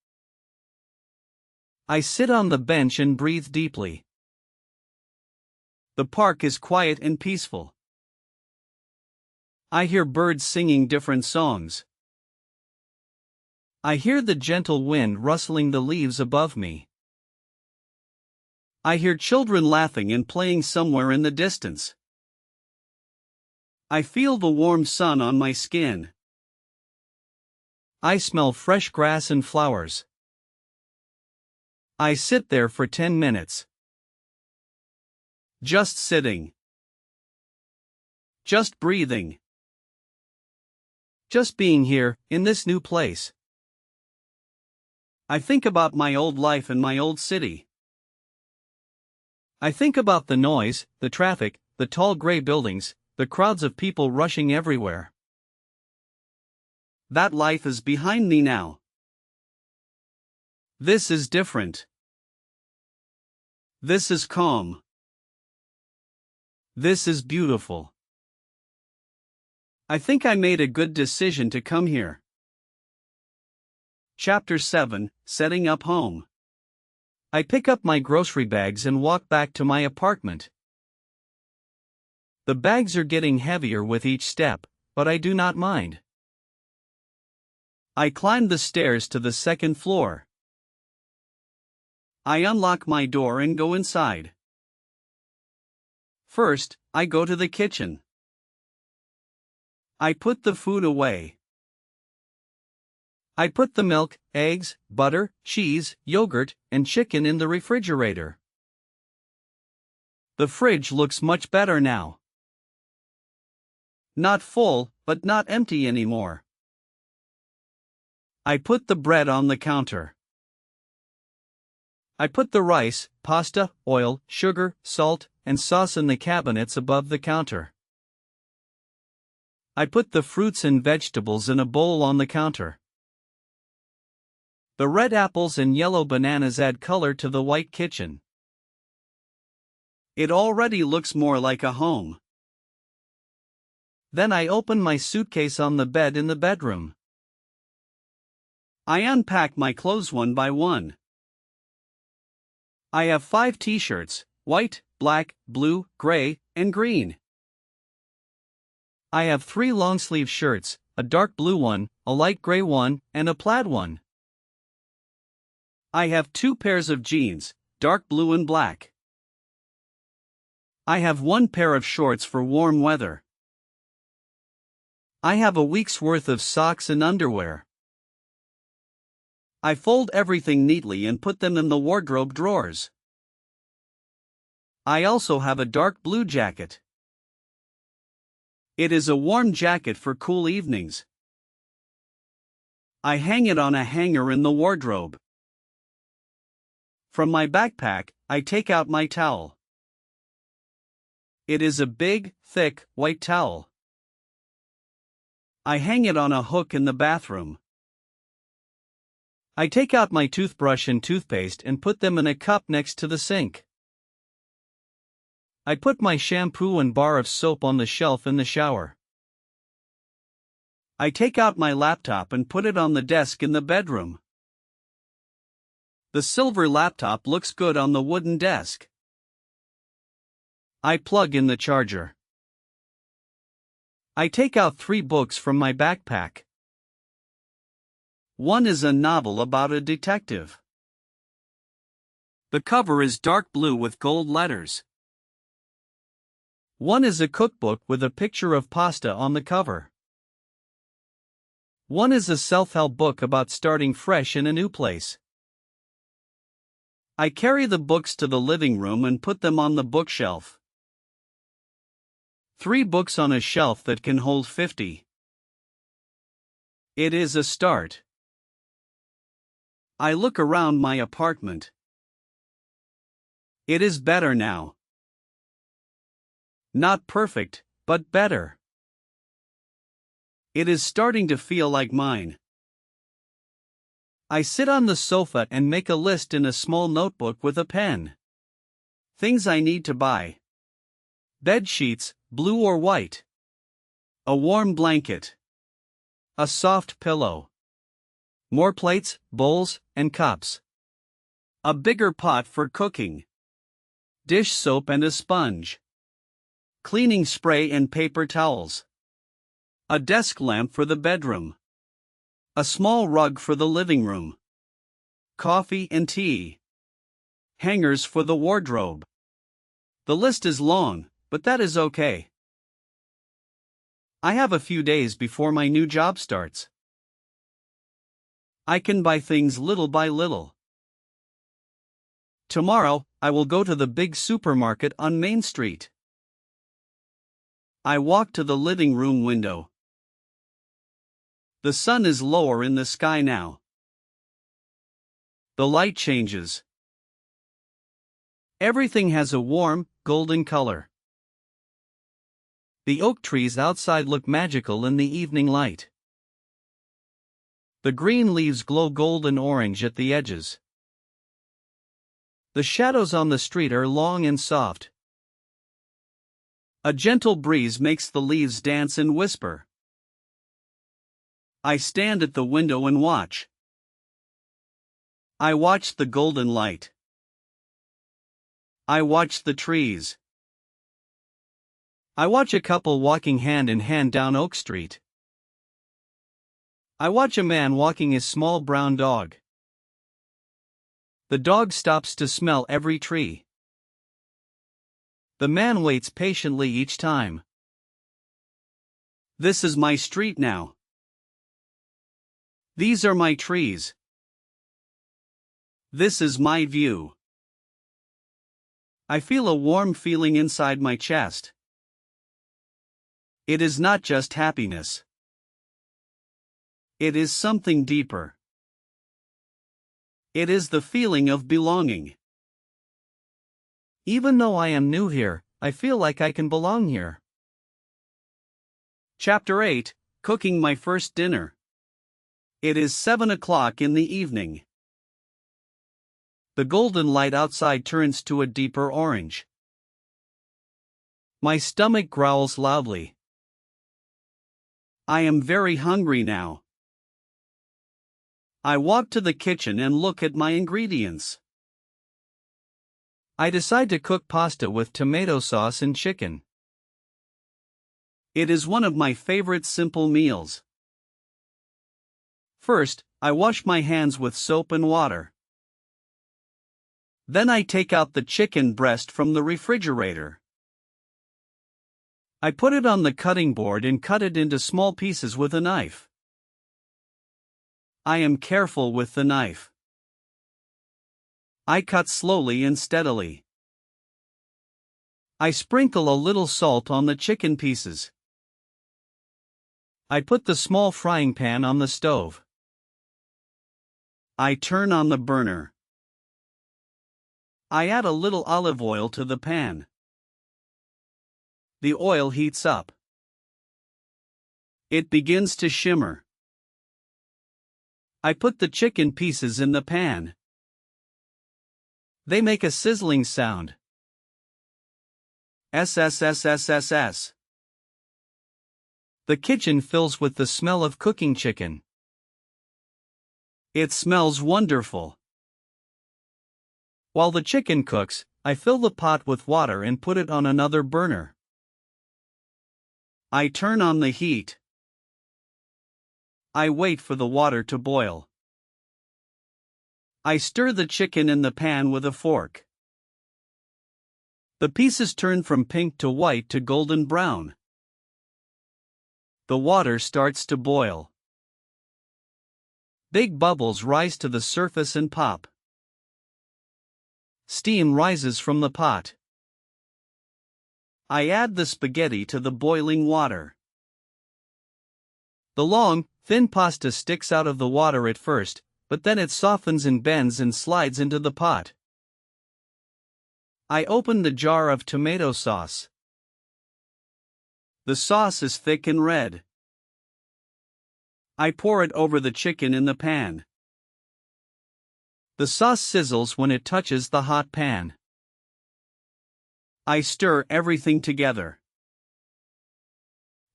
I sit on the bench and breathe deeply. The park is quiet and peaceful. I hear birds singing different songs. I hear the gentle wind rustling the leaves above me. I hear children laughing and playing somewhere in the distance. I feel the warm sun on my skin. I smell fresh grass and flowers. I sit there for 10 minutes. Just sitting. Just breathing. Just being here, in this new place. I think about my old life and my old city. I think about the noise, the traffic, the tall gray buildings, the crowds of people rushing everywhere. That life is behind me now. This is different. This is calm. This is beautiful. I think I made a good decision to come here. Chapter 7, Setting Up Home. I pick up my grocery bags and walk back to my apartment. The bags are getting heavier with each step, but I do not mind. I climb the stairs to the 2nd floor. I unlock my door and go inside. First, I go to the kitchen. I put the food away. I put the milk, eggs, butter, cheese, yogurt, and chicken in the refrigerator. The fridge looks much better now. Not full, but not empty anymore. I put the bread on the counter. I put the rice, pasta, oil, sugar, salt, and sauce in the cabinets above the counter. I put the fruits and vegetables in a bowl on the counter. The red apples and yellow bananas add color to the white kitchen. It already looks more like a home. Then I open my suitcase on the bed in the bedroom. I unpack my clothes one by one. I have 5 t-shirts, white, black, blue, gray, and green. I have 3 long-sleeve shirts, a dark blue one, a light gray one, and a plaid one. I have 2 pairs of jeans, dark blue and black. I have 1 pair of shorts for warm weather. I have a week's worth of socks and underwear. I fold everything neatly and put them in the wardrobe drawers. I also have a dark blue jacket. It is a warm jacket for cool evenings. I hang it on a hanger in the wardrobe. From my backpack, I take out my towel. It is a big, thick, white towel. I hang it on a hook in the bathroom. I take out my toothbrush and toothpaste and put them in a cup next to the sink. I put my shampoo and bar of soap on the shelf in the shower. I take out my laptop and put it on the desk in the bedroom. The silver laptop looks good on the wooden desk. I plug in the charger. I take out 3 books from my backpack. One is a novel about a detective. The cover is dark blue with gold letters. One is a cookbook with a picture of pasta on the cover. One is a self-help book about starting fresh in a new place. I carry the books to the living room and put them on the bookshelf. 3 books on a shelf that can hold 50. It is a start. I look around my apartment. It is better now. Not perfect, but better. It is starting to feel like mine. I sit on the sofa and make a list in a small notebook with a pen. Things I need to buy. Bed sheets, blue or white. A warm blanket. A soft pillow. More plates, bowls, and cups. A bigger pot for cooking. Dish soap and a sponge. Cleaning spray and paper towels. A desk lamp for the bedroom. A small rug for the living room. Coffee and tea. Hangers for the wardrobe. The list is long, but that is okay. I have a few days before my new job starts. I can buy things little by little. Tomorrow, I will go to the big supermarket on Main Street. I walk to the living room window. The sun is lower in the sky now. The light changes. Everything has a warm, golden color. The oak trees outside look magical in the evening light. The green leaves glow golden orange at the edges. The shadows on the street are long and soft. A gentle breeze makes the leaves dance and whisper. I stand at the window and watch. I watch the golden light. I watch the trees. I watch a couple walking hand in hand down Oak Street. I watch a man walking his small brown dog. The dog stops to smell every tree. The man waits patiently each time. This is my street now. These are my trees. This is my view. I feel a warm feeling inside my chest. It is not just happiness. It is something deeper. It is the feeling of belonging. Even though I am new here, I feel like I can belong here. Chapter 8, Cooking My First Dinner. It is 7 o'clock in the evening. The golden light outside turns to a deeper orange. My stomach growls loudly. I am very hungry now. I walk to the kitchen and look at my ingredients. I decide to cook pasta with tomato sauce and chicken. It is one of my favorite simple meals. First, I wash my hands with soap and water. Then I take out the chicken breast from the refrigerator. I put it on the cutting board and cut it into small pieces with a knife. I am careful with the knife. I cut slowly and steadily. I sprinkle a little salt on the chicken pieces. I put the small frying pan on the stove. I turn on the burner. I add a little olive oil to the pan. The oil heats up. It begins to shimmer. I put the chicken pieces in the pan. They make a sizzling sound. SSSSSS. The kitchen fills with the smell of cooking chicken. It smells wonderful. While the chicken cooks, I fill the pot with water and put it on another burner. I turn on the heat. I wait for the water to boil. I stir the chicken in the pan with a fork. The pieces turn from pink to white to golden brown. The water starts to boil. Big bubbles rise to the surface and pop. Steam rises from the pot. I add the spaghetti to the boiling water. The long, Thin pasta sticks out of the water at first, but then it softens and bends and slides into the pot. I open the jar of tomato sauce. The sauce is thick and red. I pour it over the chicken in the pan. The sauce sizzles when it touches the hot pan. I stir everything together.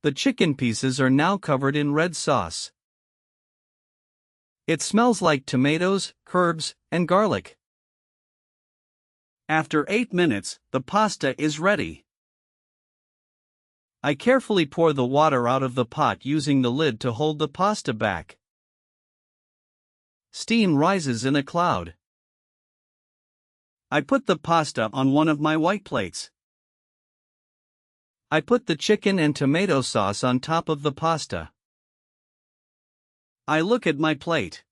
The chicken pieces are now covered in red sauce. It smells like tomatoes, herbs, and garlic. After 8 minutes, the pasta is ready. I carefully pour the water out of the pot using the lid to hold the pasta back. Steam rises in a cloud. I put the pasta on one of my white plates. I put the chicken and tomato sauce on top of the pasta. I look at my plate.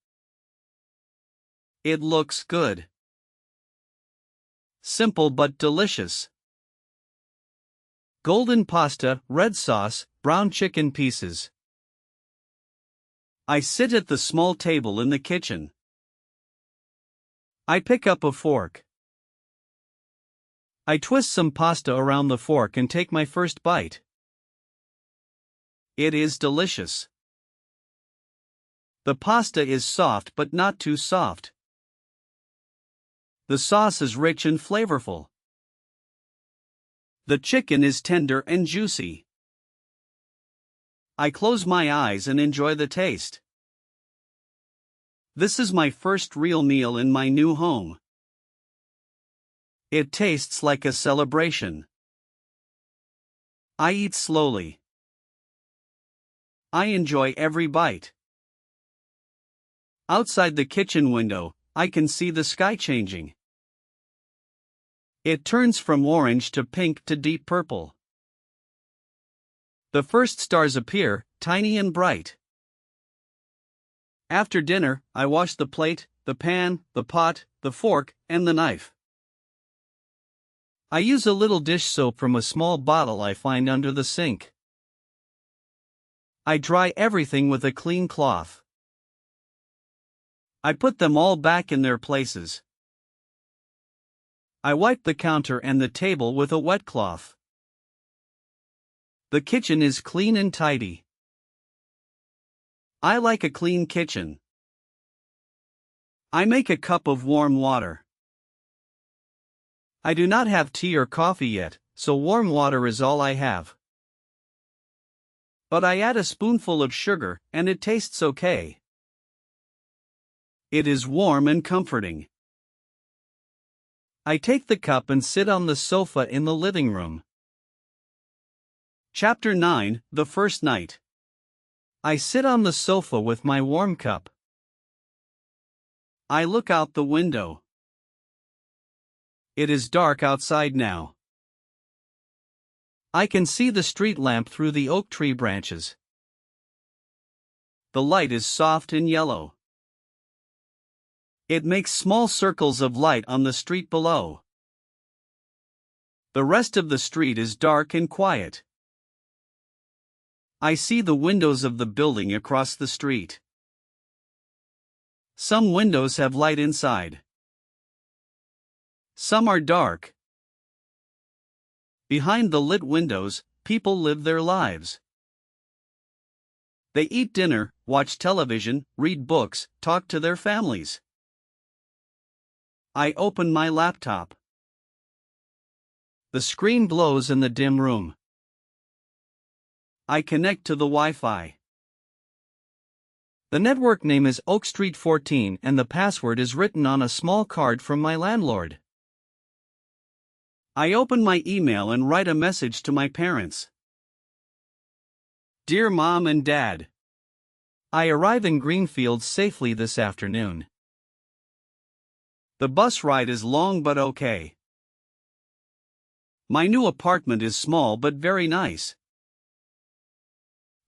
It looks good. Simple but delicious. Golden pasta, red sauce, brown chicken pieces. I sit at the small table in the kitchen. I pick up a fork. I twist some pasta around the fork and take my first bite. It is delicious. The pasta is soft but not too soft. The sauce is rich and flavorful. The chicken is tender and juicy. I close my eyes and enjoy the taste. This is my first real meal in my new home. It tastes like a celebration. I eat slowly. I enjoy every bite. Outside the kitchen window, I can see the sky changing. It turns from orange to pink to deep purple. The first stars appear, tiny and bright. After dinner, I wash the plate, the pan, the pot, the fork, and the knife. I use a little dish soap from a small bottle I find under the sink. I dry everything with a clean cloth. I put them all back in their places. I wipe the counter and the table with a wet cloth. The kitchen is clean and tidy. I like a clean kitchen. I make a cup of warm water. I do not have tea or coffee yet, so warm water is all I have. But I add a spoonful of sugar, and it tastes okay. It is warm and comforting. I take the cup and sit on the sofa in the living room. Chapter 9, The First Night. I sit on the sofa with my warm cup. I look out the window. It is dark outside now. I can see the street lamp through the oak tree branches. The light is soft and yellow. It makes small circles of light on the street below. The rest of the street is dark and quiet. I see the windows of the building across the street. Some windows have light inside. Some are dark. Behind the lit windows, people live their lives. They eat dinner, watch television, read books, talk to their families. I open my laptop. The screen glows in the dim room. I connect to the Wi-Fi. The network name is Oak Street 14 and the password is written on a small card from my landlord. I open my email and write a message to my parents. Dear Mom and Dad, I arrive in Greenfield safely this afternoon. The bus ride is long but okay. My new apartment is small but very nice.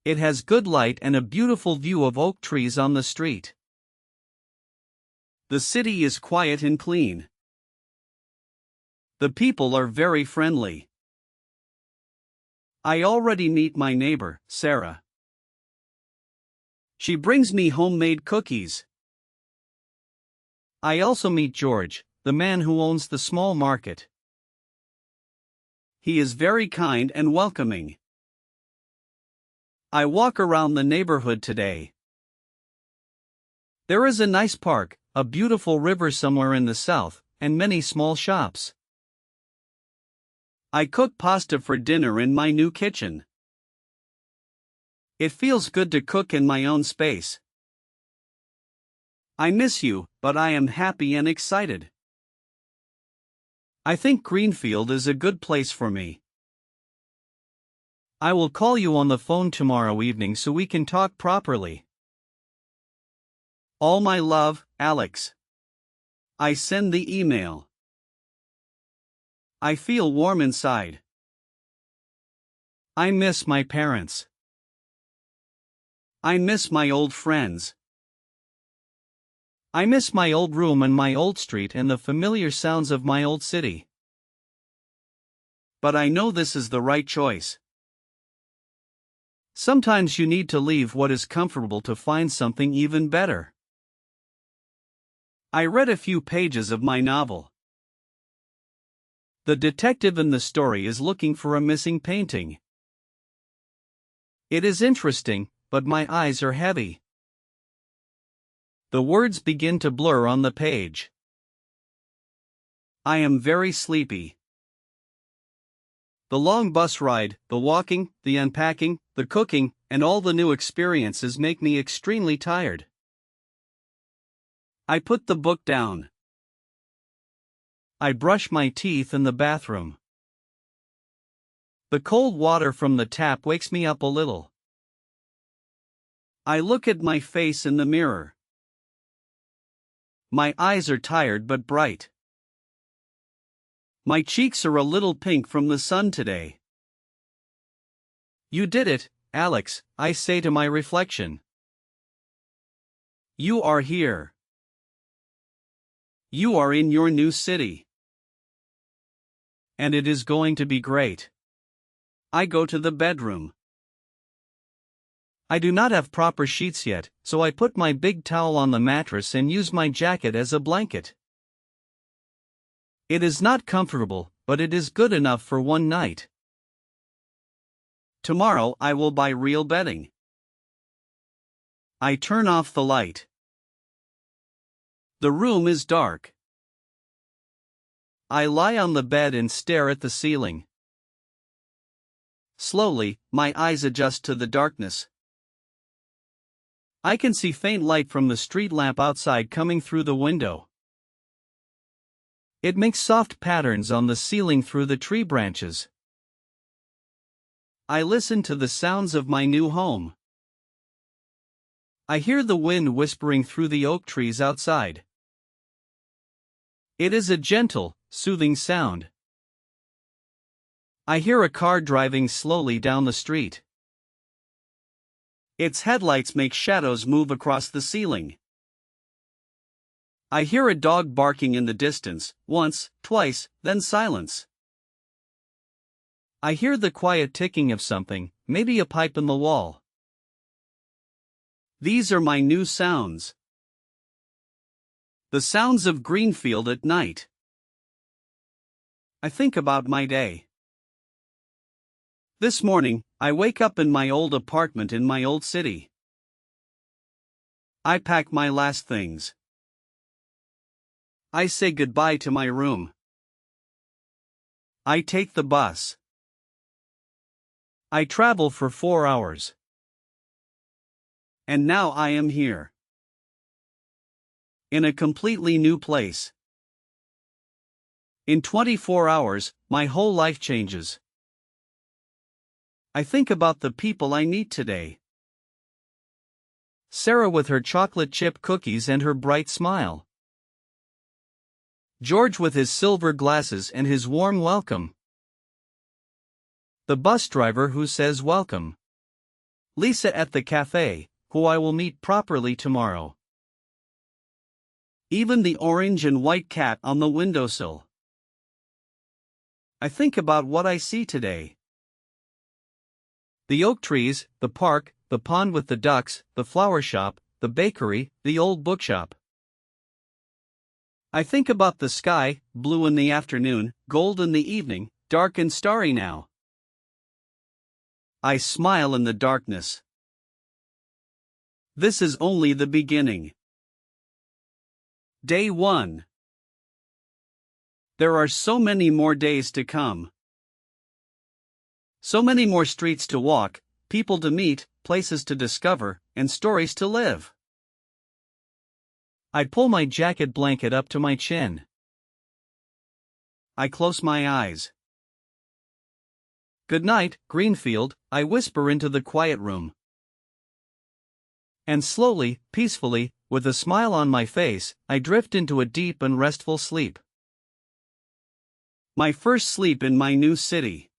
It has good light and a beautiful view of oak trees on the street. The city is quiet and clean. The people are very friendly. I already meet my neighbor, Sarah. She brings me homemade cookies. I also meet George, the man who owns the small market. He is very kind and welcoming. I walk around the neighborhood today. There is a nice park, a beautiful river somewhere in the south, and many small shops. I cook pasta for dinner in my new kitchen. It feels good to cook in my own space. I miss you, but I am happy and excited. I think Greenfield is a good place for me. I will call you on the phone tomorrow evening so we can talk properly. All my love, Alex. I send the email. I feel warm inside. I miss my parents. I miss my old friends. I miss my old room and my old street and the familiar sounds of my old city. But I know this is the right choice. Sometimes you need to leave what is comfortable to find something even better. I read a few pages of my novel. The detective in the story is looking for a missing painting. It is interesting, but my eyes are heavy. The words begin to blur on the page. I am very sleepy. The long bus ride, the walking, the unpacking, the cooking, and all the new experiences make me extremely tired. I put the book down. I brush my teeth in the bathroom. The cold water from the tap wakes me up a little. I look at my face in the mirror. My eyes are tired but bright. My cheeks are a little pink from the sun today. You did it, Alex, I say to my reflection. You are here. You are in your new city. And it is going to be great. I go to the bedroom. I do not have proper sheets yet, so I put my big towel on the mattress and use my jacket as a blanket. It is not comfortable, but it is good enough for one night. Tomorrow I will buy real bedding. I turn off the light. The room is dark. I lie on the bed and stare at the ceiling. Slowly, my eyes adjust to the darkness. I can see faint light from the street lamp outside coming through the window. It makes soft patterns on the ceiling through the tree branches. I listen to the sounds of my new home. I hear the wind whispering through the oak trees outside. It is a gentle, soothing sound. I hear a car driving slowly down the street. Its headlights make shadows move across the ceiling. I hear a dog barking in the distance, once, twice, then silence. I hear the quiet ticking of something, maybe a pipe in the wall. These are my new sounds. The sounds of Greenfield at night. I think about my day. This morning, I wake up in my old apartment in my old city. I pack my last things. I say goodbye to my room. I take the bus. I travel for 4 hours. And now I am here. In a completely new place. In 24 hours, my whole life changes. I think about the people I meet today. Sarah with her chocolate chip cookies and her bright smile. George with his silver glasses and his warm welcome. The bus driver who says welcome. Lisa at the cafe, who I will meet properly tomorrow. Even the orange and white cat on the windowsill. I think about what I see today. The oak trees, the park, the pond with the ducks, the flower shop, the bakery, the old bookshop. I think about the sky, blue in the afternoon, gold in the evening, dark and starry now. I smile in the darkness. This is only the beginning. Day 1. There are so many more days to come. So many more streets to walk, people to meet, places to discover, and stories to live. I pull my jacket blanket up to my chin. I close my eyes. Good night, Greenfield, I whisper into the quiet room. And slowly, peacefully, with a smile on my face, I drift into a deep and restful sleep. My first sleep in my new city.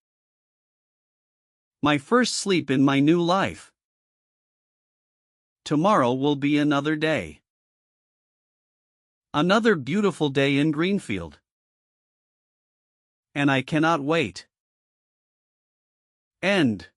My first sleep in my new life. Tomorrow will be another day. Another beautiful day in Greenfield. And I cannot wait. End.